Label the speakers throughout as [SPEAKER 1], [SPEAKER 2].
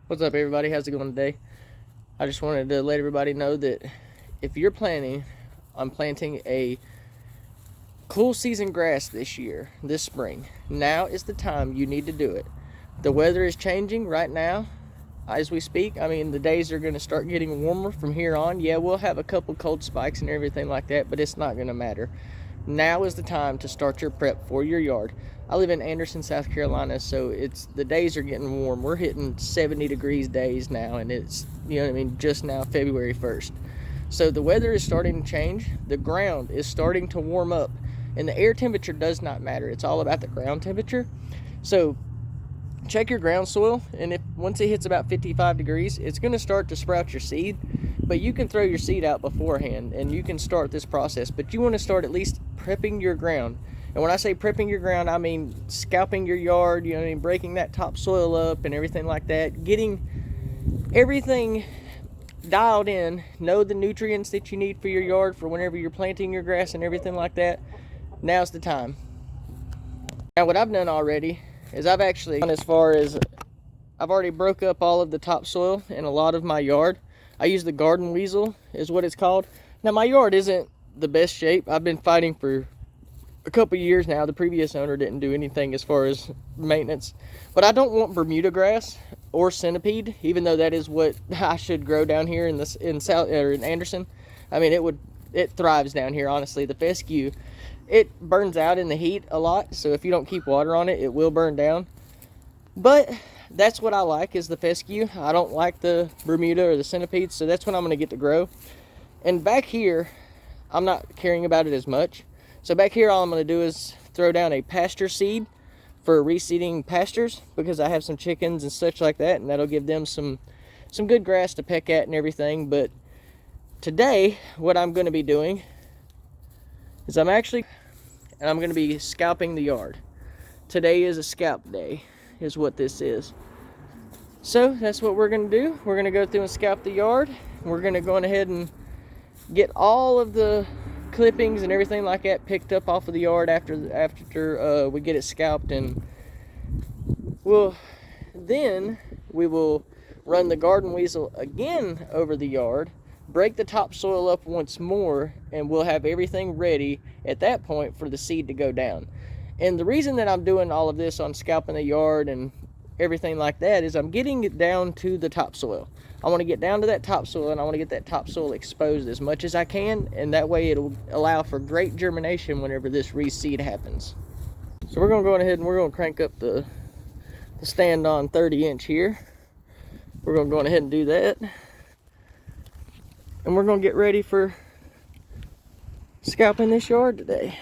[SPEAKER 1] What's up, everybody? How's it going today? I just wanted to let everybody know that if you're planning on planting a cool season grass this spring, now is the time you need to do it. The weather is changing right now as we speak. I mean, the days are going to start getting warmer from here on. Yeah, we'll have a couple cold spikes and everything like that, but it's not going to matter. Now is the time to start your prep for your yard. I live in Anderson, South Carolina, so the days are getting warm. We're hitting 70 degrees days now, and it's, just now, February 1st. So the weather is starting to change. The ground is starting to warm up, and the air temperature does not matter. It's all about the ground temperature. So check your ground soil, and once it hits about 55 degrees, it's going to start to sprout your seed. But you can throw your seed out beforehand, and you can start this process. But you want to start at least prepping your ground. And when I say prepping your ground, I mean scalping your yard, breaking that topsoil up and everything like that. Getting everything dialed in. Know the nutrients that you need for your yard for whenever you're planting your grass and everything like that. Now's the time. Now, what I've done already is I've already broke up all of the topsoil in a lot of my yard. I use the garden weasel is what it's called. Now, my yard isn't the best shape. I've been fighting for a couple years now. The previous owner didn't do anything as far as maintenance, but I don't want Bermuda grass or centipede, even though that is what I should grow down here in Anderson. I mean, it thrives down here, honestly. The fescue, it burns out in the heat a lot, so if you don't keep water on it, it will burn down. But that's what I like, is the fescue. I don't like the Bermuda or the centipede, so that's what I'm going to get to grow. And back here, I'm not caring about it as much. So back here, all I'm going to do is throw down a pasture seed for reseeding pastures, because I have some chickens and such like that, and that'll give them some good grass to peck at and everything. But today, what I'm going to be doing is I'm going to be scalping the yard. Today is a scalp day, is what this is. So that's what we're going to do. We're going to go through and scalp the yard. We're going to go ahead and get all of the clippings and everything like that picked up off of the yard after we get it scalped, and then we will run the garden weasel again over the yard, break the topsoil up once more, and we'll have everything ready at that point for the seed to go down. And the reason that I'm doing all of this on scalping the yard and everything like that is I'm getting it down to the topsoil. I want to get down to that topsoil, and I want to get that topsoil exposed as much as I can, and that way it'll allow for great germination whenever this reseed happens. So we're going to go ahead and we're going to crank up the stand on 30-inch here. We're going to go ahead and do that, and we're going to get ready for scalping this yard today.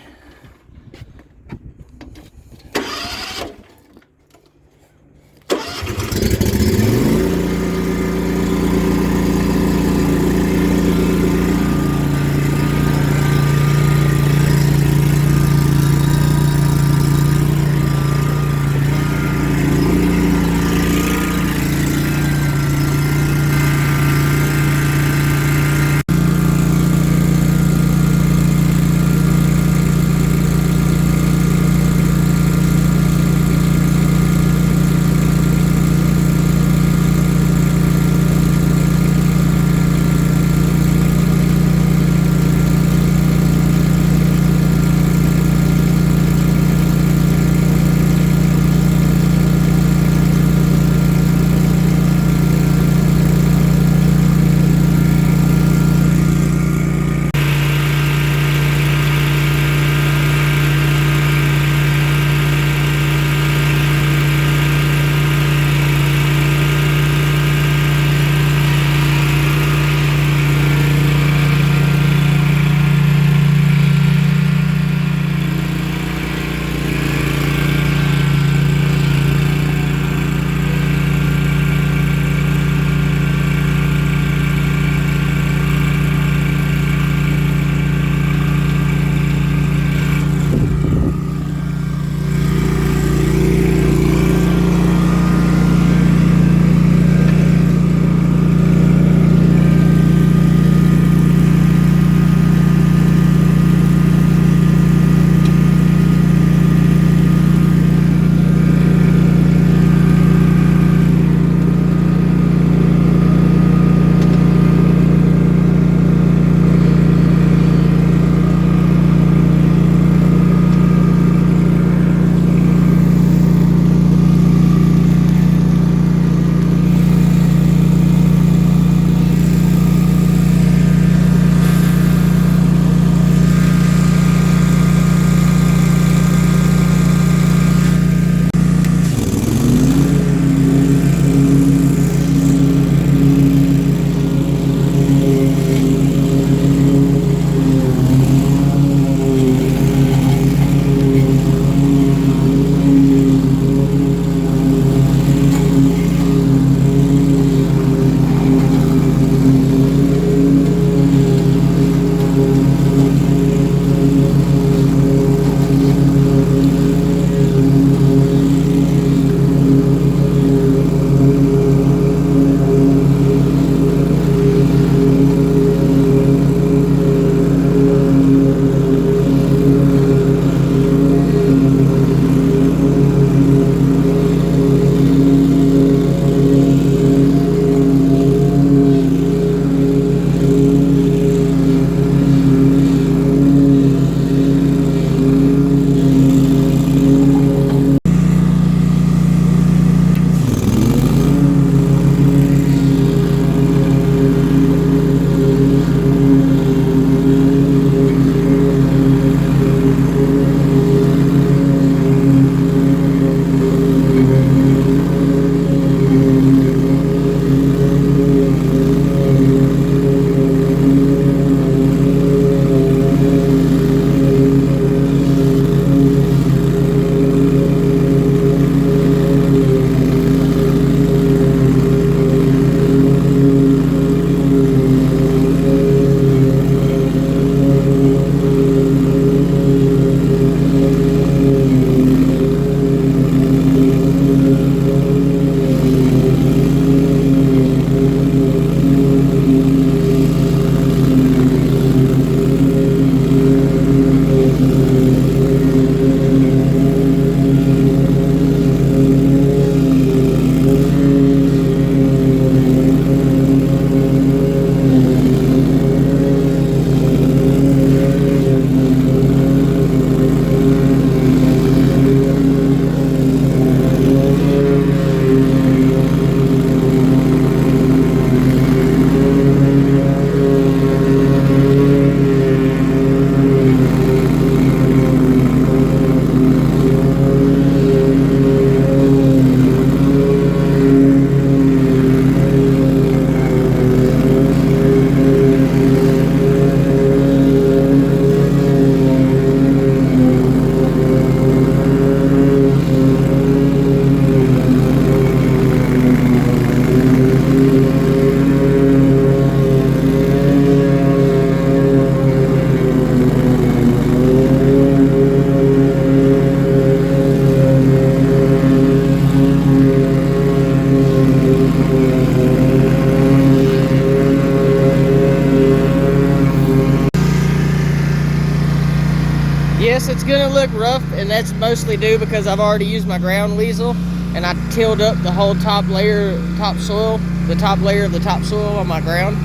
[SPEAKER 1] Yes, it's gonna look rough, and that's mostly due because I've already used my ground weasel and I tilled up the whole top layer, topsoil, the top layer of the topsoil on my ground.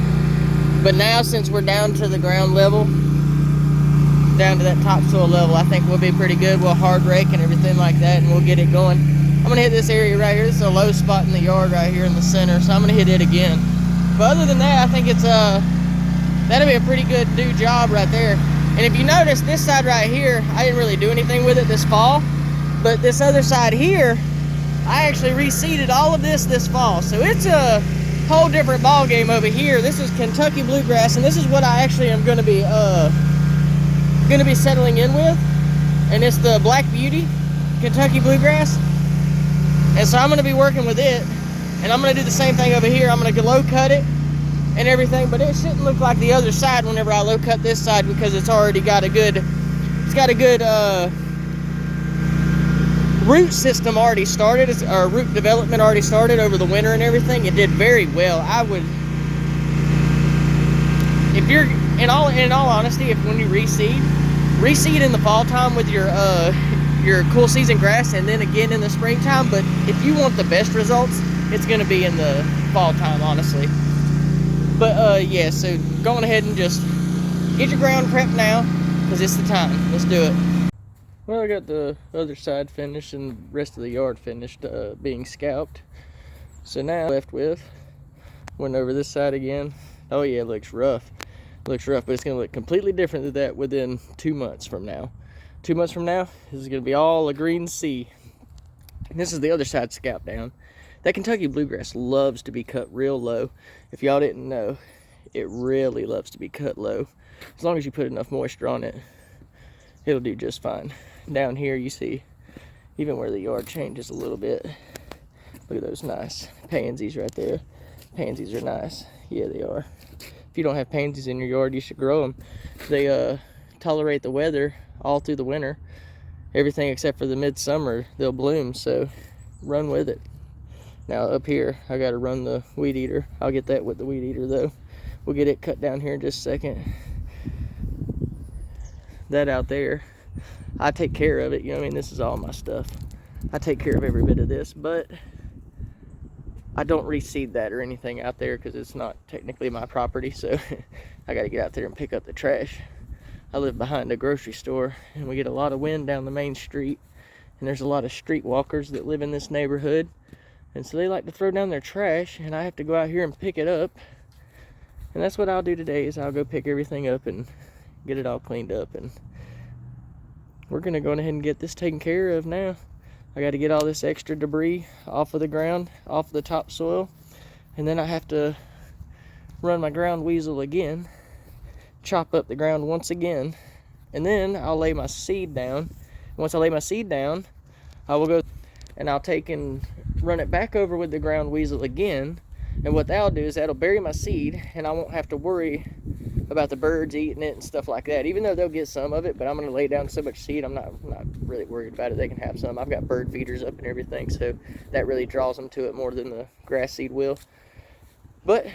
[SPEAKER 1] But now, since we're down to the ground level, down to that topsoil level, I think we'll be pretty good. We'll hard rake and everything like that, and we'll get it going. I'm gonna hit this area right here. This is a low spot in the yard right here in the center, so I'm gonna hit it again. But other than that, I think it's that'll be a pretty good new job right there. And if you notice, this side right here, I didn't really do anything with it this fall, but this other side here, I actually reseeded all of this fall. So it's a whole different ball game over here. This is Kentucky bluegrass, and this is what I actually am going to be settling in with. And it's the Black Beauty Kentucky bluegrass. And so I'm going to be working with it, and I'm going to do the same thing over here. I'm going to low cut it and everything, but it shouldn't look like the other side whenever I low cut this side, because it's already got a good, root system already started, or root development already started over the winter and everything. It did very well. I would, if you're, in all honesty, if when you reseed in the fall time with your cool season grass, and then again in the springtime. But if you want the best results, it's going to be in the fall time, honestly. But yeah, so going ahead and just get your ground prepped now, because it's the time. Let's do it. Well, I got the other side finished and the rest of the yard finished being scalped. So now left with, went over this side again. Oh yeah, it looks rough. It looks rough, but it's going to look completely different than that within 2 months from now. 2 months from now, this is going to be all a green sea. And this is the other side scalped down. That Kentucky bluegrass loves to be cut real low. If y'all didn't know, it really loves to be cut low. As long as you put enough moisture on it, it'll do just fine. Down here you see, even where the yard changes a little bit, look at those nice pansies right there. Pansies are nice. Yeah, they are. If you don't have pansies in your yard, you should grow them. They tolerate the weather all through the winter. Everything except for the midsummer, they'll bloom, so run with it. Now up here, I gotta run the weed eater. I'll get that with the weed eater though. We'll get it cut down here in just a second. That out there, I take care of it, you know what I mean? This is all my stuff. I take care of every bit of this, but I don't reseed that or anything out there because it's not technically my property, so I gotta get out there and pick up the trash. I live behind a grocery store, and we get a lot of wind down the main street, and there's a lot of street walkers that live in this neighborhood. And so they like to throw down their trash, and I have to go out here and pick it up. And that's what I'll do today, is I'll go pick everything up and get it all cleaned up. And we're going to go ahead and get this taken care of now. I got to get all this extra debris off of the ground, off of the topsoil. And then I have to run my ground weasel again, chop up the ground once again. And then I'll lay my seed down. Once I lay my seed down, I will go and I'll take and run it back over with the ground weasel again. And what that'll do is that'll bury my seed, and I won't have to worry about the birds eating it and stuff like that, even though they'll get some of it. But I'm going to lay down so much seed, I'm not really worried about it. They can have some. I've got bird feeders up and everything, so that really draws them to it more than the grass seed will. But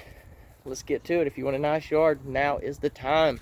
[SPEAKER 1] let's get to it. If you want a nice yard, now is the time.